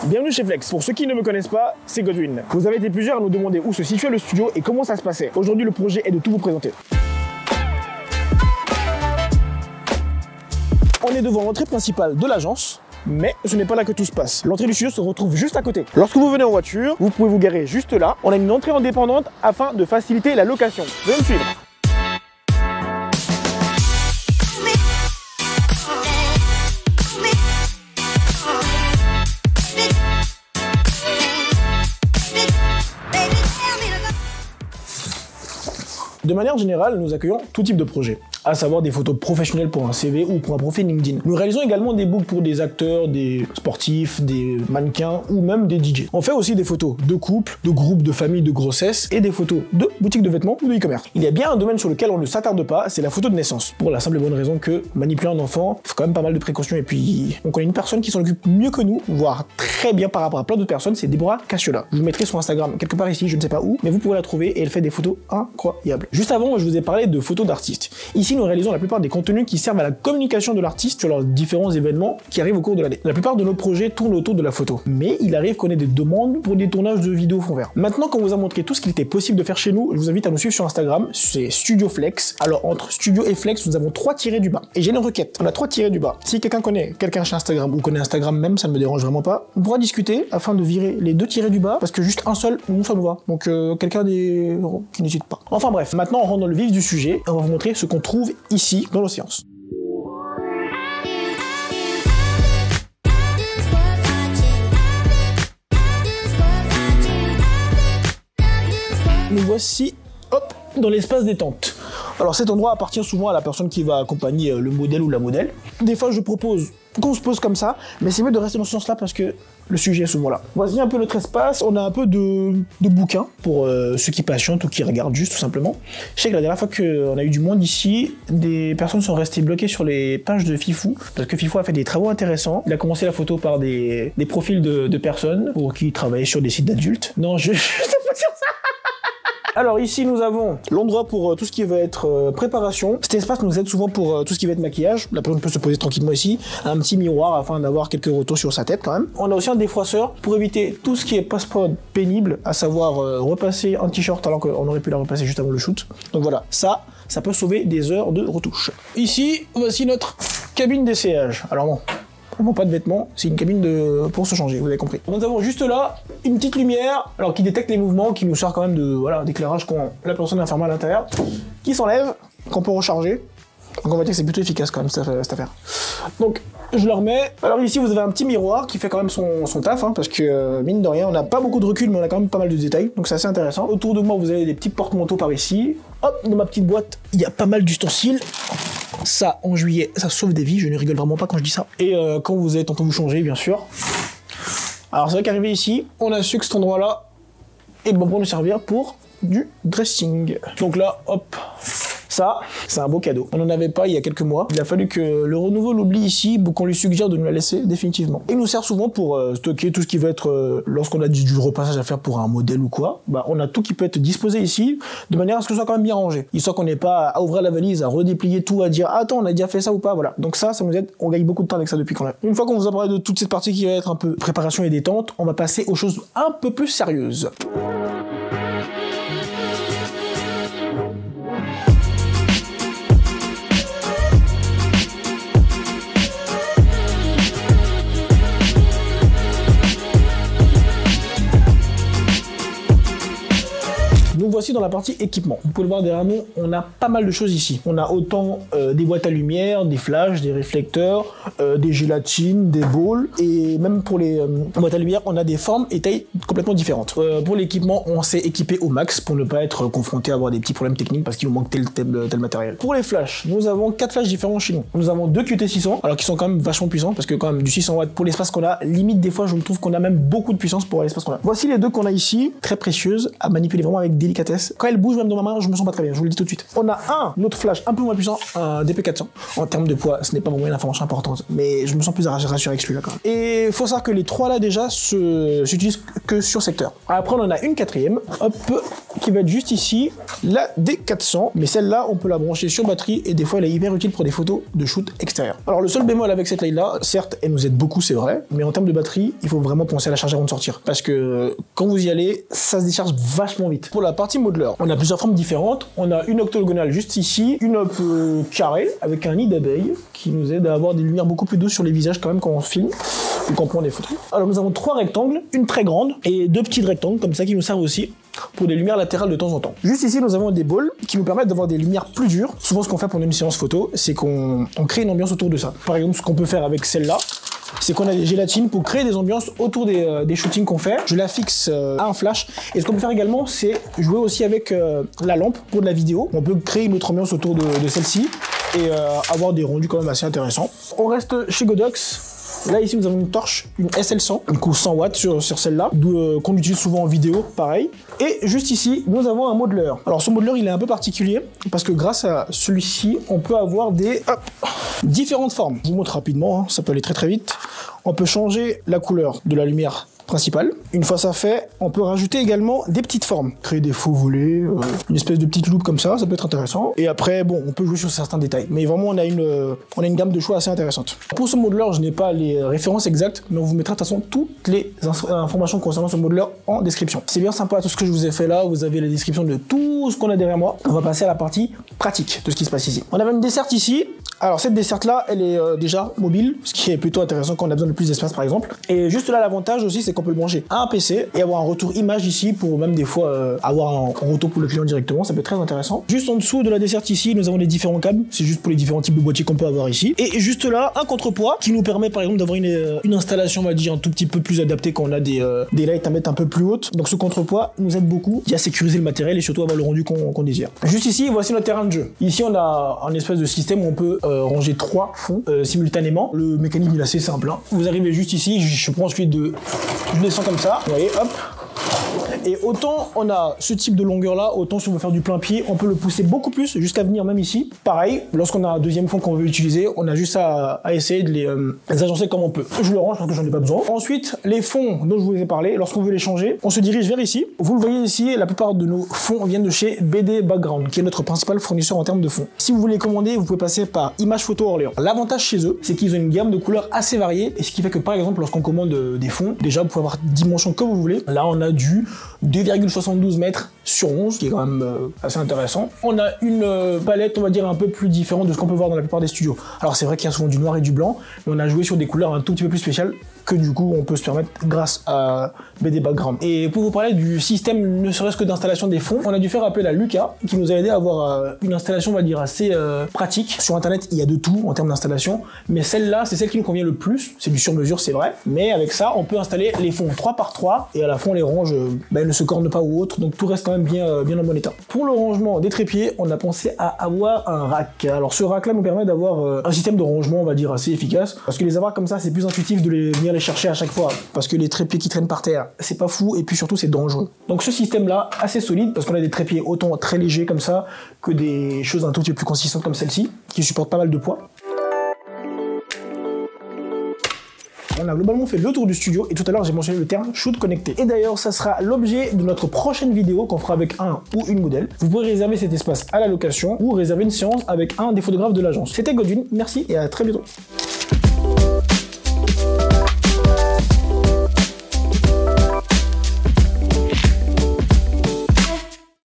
Bienvenue chez Flex. Pour ceux qui ne me connaissent pas, c'est Godwin. Vous avez été plusieurs à nous demander où se situait le studio et comment ça se passait. Aujourd'hui, le projet est de tout vous présenter. On est devant l'entrée principale de l'agence. Mais ce n'est pas là que tout se passe. L'entrée du studio se retrouve juste à côté. Lorsque vous venez en voiture, vous pouvez vous garer juste là. On a une entrée indépendante afin de faciliter la location. Veuillez me suivre. De manière générale, nous accueillons tout type de projet, à savoir des photos professionnelles pour un CV ou pour un profil LinkedIn. Nous réalisons également des books pour des acteurs, des sportifs, des mannequins ou même des DJ. On fait aussi des photos de couple, de groupes, de famille, de grossesse et des photos de boutiques de vêtements ou de e-commerce. Il y a bien un domaine sur lequel on ne s'attarde pas, c'est la photo de naissance. Pour la simple et bonne raison que manipuler un enfant, il faut quand même pas mal de précautions et puis on connaît une personne qui s'en occupe mieux que nous, voire très bien par rapport à plein d'autres personnes, c'est Déborah Cassiola. Je vous mettrai son Instagram quelque part ici, je ne sais pas où, mais vous pourrez la trouver et elle fait des photos incroyables. Juste avant, je vous ai parlé de photos d'artistes. Ici, nous réalisons la plupart des contenus qui servent à la communication de l'artiste sur leurs différents événements qui arrivent au cours de l'année. La plupart de nos projets tournent autour de la photo, mais il arrive qu'on ait des demandes pour des tournages de vidéos fond vert. Maintenant qu'on vous a montré tout ce qu'il était possible de faire chez nous, je vous invite à nous suivre sur Instagram, c'est Studio Flex. Alors entre Studio et Flex, nous avons 3 tirés du bas. Et j'ai une requête, on a 3 tirés du bas. Si quelqu'un connaît quelqu'un chez Instagram ou connaît Instagram même, ça ne me dérange vraiment pas, on pourra discuter afin de virer les 2 tirés du bas, parce que juste un seul, nous ça nous va. Donc quelqu'un qui n'hésite pas. Enfin bref, maintenant on rentre dans le vif du sujet. On va vous montrer ce qu'on trouve ici dans nos séances. Nous voici, hop, dans l'espace détente. Alors cet endroit appartient souvent à la personne qui va accompagner le modèle ou la modèle. Des fois je propose qu'on se pose comme ça, mais c'est mieux de rester dans ce sens-là parce que le sujet est souvent là. Voici un peu notre espace, on a un peu de bouquins pour ceux qui patientent ou qui regardent juste tout simplement. Je sais que la dernière fois qu'on a eu du monde ici, des personnes sont restées bloquées sur les pages de Fifou, parce que Fifou a fait des travaux intéressants. Il a commencé la photo par des profils de personnes pour qui travaillaient sur des sites d'adultes. Non, je sais pas dire ça. Alors ici nous avons l'endroit pour tout ce qui va être préparation. Cet espace nous aide souvent pour tout ce qui va être maquillage. La personne peut se poser tranquillement ici. Un petit miroir afin d'avoir quelques retours sur sa tête quand même. On a aussi un défroisseur pour éviter tout ce qui est post-prod pénible, à savoir repasser un t-shirt alors qu'on aurait pu la repasser juste avant le shoot. Donc voilà, ça peut sauver des heures de retouche. Ici, voici notre cabine d'essayage. Alors bon, on ne vend pas de vêtements, c'est une cabine pour se changer, vous avez compris. Nous avons juste là une petite lumière, alors qui détecte les mouvements, qui nous sert quand même d'éclairage quand la personne est enfermée à l'intérieur, qui s'enlève, qu'on peut recharger. Donc on va dire que c'est plutôt efficace quand même cette affaire. Donc je le remets. Alors ici vous avez un petit miroir qui fait quand même son taf, hein, parce que mine de rien on n'a pas beaucoup de recul mais on a quand même pas mal de détails, donc c'est assez intéressant. Autour de moi vous avez des petits porte-manteaux par ici. Hop, dans ma petite boîte il y a pas mal d'ustensiles. Ça, en juillet, ça sauve des vies, je ne rigole vraiment pas quand je dis ça. Et quand vous êtes en train de vous changer, bien sûr. Alors c'est vrai qu'arrivé ici, on a su que cet endroit-là est bon pour nous servir pour du dressing. Donc là, hop, ça, c'est un beau cadeau. On n'en avait pas il y a quelques mois. Il a fallu que le renouveau l'oublie ici, qu'on lui suggère de nous la laisser définitivement. Il nous sert souvent pour stocker tout ce qui va être, lorsqu'on a du repassage à faire pour un modèle ou quoi, bah, on a tout qui peut être disposé ici, de manière à ce que ce soit quand même bien rangé. Histoire qu'on n'ait pas à ouvrir la valise, à redéplier tout, à dire, ah, attends, on a déjà fait ça ou pas, voilà. Donc ça nous aide, on gagne beaucoup de temps avec ça depuis qu'on l'a. Une fois qu'on vous a parlé de toute cette partie qui va être un peu préparation et détente, on va passer aux choses un peu plus sérieuses. Nous voici dans la partie équipement. Vous pouvez le voir derrière nous, on a pas mal de choses ici. On a autant des boîtes à lumière, des flashs, des réflecteurs, des gélatines, des balls, et même pour les boîtes à lumière, on a des formes et tailles complètement différentes. Pour l'équipement, on s'est équipé au max pour ne pas être confronté à avoir des petits problèmes techniques parce qu'il nous manque tel matériel. Pour les flashs, nous avons 4 flashs différents chez nous. Nous avons 2 QT600, alors qui sont quand même vachement puissants parce que quand même du 600 watts pour l'espace qu'on a, limite des fois je me trouve qu'on a même beaucoup de puissance pour l'espace qu'on a. Voici les 2 qu'on a ici, très précieuses, à manipuler vraiment avec délicatesse. délicatesse. Quand elle bouge même dans ma main, je me sens pas très bien, je vous le dis tout de suite. On a un autre flash un peu moins puissant, un DP400. En termes de poids, ce n'est pas vraiment une information importante, mais je me sens plus rassuré avec celui-là quand même. Et il faut savoir que les trois là déjà s'utilisent que sur secteur. Après on en a une quatrième, hop, qui va être juste ici, la D400, mais celle-là on peut la brancher sur batterie et des fois elle est hyper utile pour des photos de shoot extérieur. Alors le seul bémol avec cette light-là, certes elle nous aide beaucoup c'est vrai, mais en termes de batterie, il faut vraiment penser à la charger avant de sortir, parce que quand vous y allez, ça se décharge vachement vite. Pour la partie modeler, on a plusieurs formes différentes. On a une octogonale juste ici, une carrée avec un nid d'abeille qui nous aide à avoir des lumières beaucoup plus douces sur les visages quand même quand on filme ou quand on prend des photos. Alors nous avons trois rectangles, une très grande et deux petites rectangles comme ça qui nous servent aussi pour des lumières latérales de temps en temps. Juste ici, nous avons des balls qui nous permettent d'avoir des lumières plus dures. Souvent, ce qu'on fait pendant une séance photo, c'est qu'on crée une ambiance autour de ça. Par exemple, ce qu'on peut faire avec celle-là, c'est qu'on a des gélatines pour créer des ambiances autour des shootings qu'on fait. Je la fixe à un flash. Et ce qu'on peut faire également, c'est jouer aussi avec la lampe pour de la vidéo. On peut créer une autre ambiance autour de celle-ci et avoir des rendus quand même assez intéressants. On reste chez Godox. Là ici nous avons une torche, une SL100, du coup 100 watts sur celle-là, qu'on utilise souvent en vidéo, pareil. Et juste ici, nous avons un modeler. Alors ce modeler il est un peu particulier, parce que grâce à celui-ci, on peut avoir des différentes formes. Je vous montre rapidement, hein, ça peut aller très très vite. On peut changer la couleur de la lumière principale. Une fois ça fait, on peut rajouter également des petites formes. Créer des faux volets, une espèce de petite loupe comme ça peut être intéressant. Et après, bon, on peut jouer sur certains détails. Mais vraiment, on a une gamme de choix assez intéressante. Pour ce modeler, je n'ai pas les références exactes, mais on vous mettra de toute façon toutes les informations concernant ce modeler en description. C'est bien sympa tout ce que je vous ai fait là, vous avez la description de tout ce qu'on a derrière moi. On va passer à la partie pratique de ce qui se passe ici. On avait une desserte ici. Alors cette desserte là, elle est déjà mobile, ce qui est plutôt intéressant quand on a besoin de plus d'espace par exemple. Et juste là, l'avantage aussi, c'est qu'on peut le brancher à un PC et avoir un retour image ici pour même des fois avoir un retour pour le client directement, ça peut être très intéressant. Juste en dessous de la desserte ici, nous avons les différents câbles, c'est juste pour les différents types de boîtiers qu'on peut avoir ici. Et juste là, un contrepoids qui nous permet par exemple d'avoir une installation, on va dire, un tout petit peu plus adaptée quand on a des lights à mettre un peu plus hautes. Donc ce contrepoids nous aide beaucoup à sécuriser le matériel et surtout avoir le rendu qu'on désire. Juste ici, voici notre terrain de jeu. Ici, on a un espèce de système où on peut ranger trois fonds simultanément. Le mécanisme il est assez simple, hein. Vous arrivez juste ici, je prends celui de... Je descends comme ça, vous voyez, hop. Et autant on a ce type de longueur là, autant si on veut faire du plein pied, on peut le pousser beaucoup plus jusqu'à venir même ici. Pareil, lorsqu'on a un deuxième fond qu'on veut utiliser, on a juste à essayer de les agencer comme on peut. Je le range parce que j'en ai pas besoin. Ensuite, les fonds dont je vous ai parlé, lorsqu'on veut les changer, on se dirige vers ici. Vous le voyez ici, la plupart de nos fonds viennent de chez BD Background, qui est notre principal fournisseur en termes de fonds. Si vous voulez commander, vous pouvez passer par Image Photo Orléans. L'avantage chez eux, c'est qu'ils ont une gamme de couleurs assez variée, et ce qui fait que par exemple, lorsqu'on commande des fonds, déjà vous pouvez avoir dimension que vous voulez. Là, on a du 2,72 mètres sur 11, qui est quand même assez intéressant. On a une palette, on va dire, un peu plus différente de ce qu'on peut voir dans la plupart des studios. Alors c'est vrai qu'il y a souvent du noir et du blanc, mais on a joué sur des couleurs un tout petit peu plus spéciales que du coup on peut se permettre grâce à BD Background. Et pour vous parler du système, ne serait-ce que d'installation des fonds, on a dû faire appel à Lucas, qui nous a aidé à avoir une installation, on va dire, assez pratique. Sur internet, il y a de tout en termes d'installation, mais celle-là, c'est celle qui nous convient le plus. C'est du sur-mesure, c'est vrai, mais avec ça, on peut installer les fonds 3x3, et à la fin, on les range, elles ne se cornent pas ou autre, donc tout reste quand même bien en bon état. Pour le rangement des trépieds, on a pensé à avoir un rack. Alors ce rack-là nous permet d'avoir un système de rangement, on va dire, assez efficace, parce que les avoir comme ça, c'est plus intuitif de venir les chercher à chaque fois, parce que les trépieds qui traînent par terre, c'est pas fou, et puis surtout c'est dangereux. Donc ce système-là, assez solide, parce qu'on a des trépieds autant très légers comme ça, que des choses un tout petit peu plus consistantes comme celle-ci, qui supportent pas mal de poids. On a globalement fait le tour du studio et tout à l'heure j'ai mentionné le terme shoot connecté. Et d'ailleurs ça sera l'objet de notre prochaine vidéo qu'on fera avec un ou une modèle. Vous pourrez réserver cet espace à la location ou réserver une séance avec un des photographes de l'agence. C'était Godwin, merci et à très bientôt.